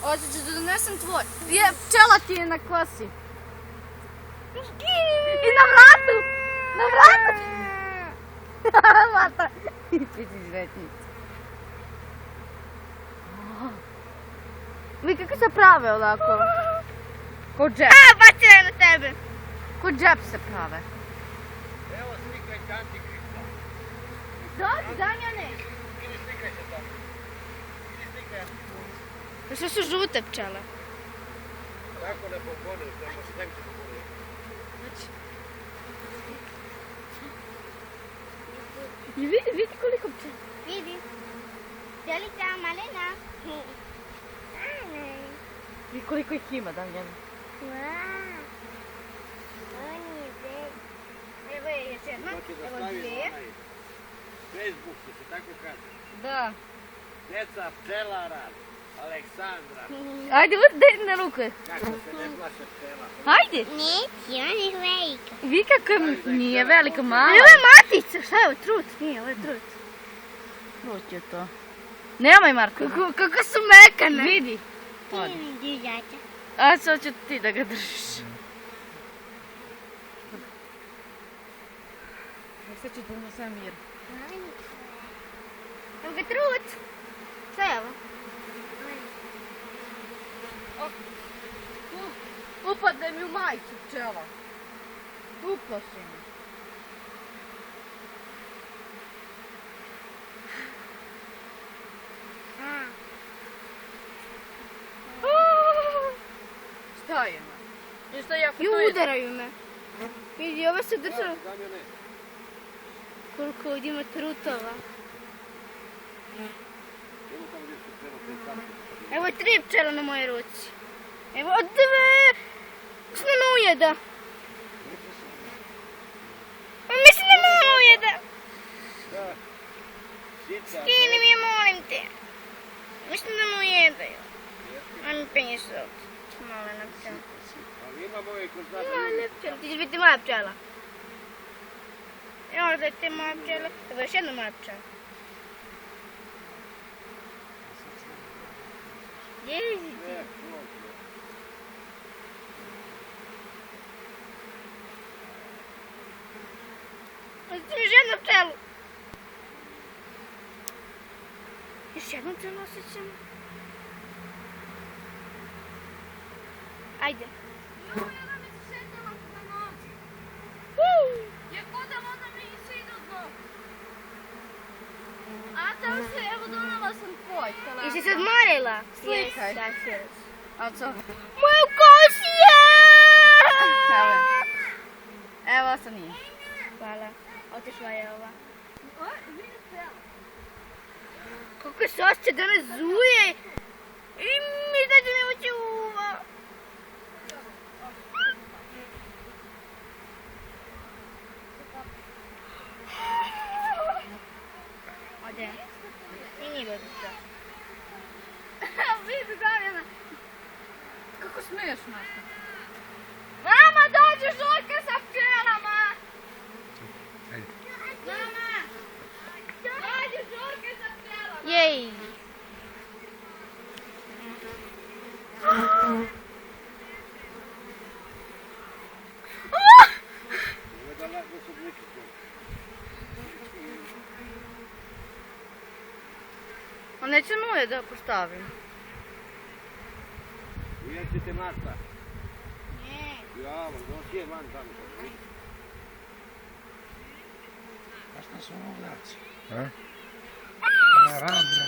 Hoćeš da donesem tvoj? Pčela ti je na kosi. I na vratu! Na vratu! Mata. Ti si žvetnica. Vi kako se prave ovako? Ko džep. Bacila na tebe. Ko džep se prave. Evo slikajte Antikrista. Dođi, Damjane. Idi slikajte tamo. Idi slikaj Antikrista. Pa što su žute pčele? Tako na popone, tamo se nemojte popone. I vidi koliko pčela. Vidi. Pčelica malena. I koliko ih ima, Damjane. Evo je još jedna. To će da Evo stavi na dvije. onaj Facebook, što se tako kaže. Da. Deca pčelara, Aleksandra. Ajde, daj na ruke. Kako se ne plaše pčela. Ajde. Neće, on je velika. Vi kako nije velika, mala. Ovo je matica, šta je ovo, trut? Nije, ovo je trut. Proći je to. Nemoj, Marko. Kako su mekane. Vidi. Odi. Vidi, zata. A sad ću ti da ga držiš. Sad ću ti na sve mir. Evo ga trut. Šta je ovo? Upadne mi u majicu pčela. Uplaši me. Šta je? Nešto jako I to je. udaraju me. Vidi, ovo se drže. Damjane, Koliko ovdje ima trutova. evo tamo gdje su pčela, pred parkom. Evo je 3 pčela na mojoj ruci. Evo 2. Što me ujeda? Mislim da me ujeda. Da. Sica, Skini mi je, molim te. Mislim da me ujedaju. Ajme penješ se ovdje. Malena pčela. ali imamo ove kroz nas. Male pčela. Ti ćeš biti moja pčela. Evo da je te moja pčela. Evo još jedna moja pčela. Jezi ti. Ti mi još jednu pčelu. Još jednu pčelu osjećam. Ajde. A tam se, evo donala sam tvoj telefon. Jesi se odmorila? Slikaj. Jes, A co? Moja kosija! Evo. Evo sam nije. Hvala. Otišla je ova. Kako se osjeća da nas zuje. I mi da će mi ući uva. Ode. I nije bilo to. Vidi, Darjana. Kako smiješ, Marko? Mama, dođe žurka sa pčelama! Mama! Dođe žurka sa pčelama! Jej. Ovo da lako su bličice. A neće moje da postavim. Ujećete Marta. Ne. Ja, ali doći je van tamo. Basta solo grazie. Eh? Una rabbia,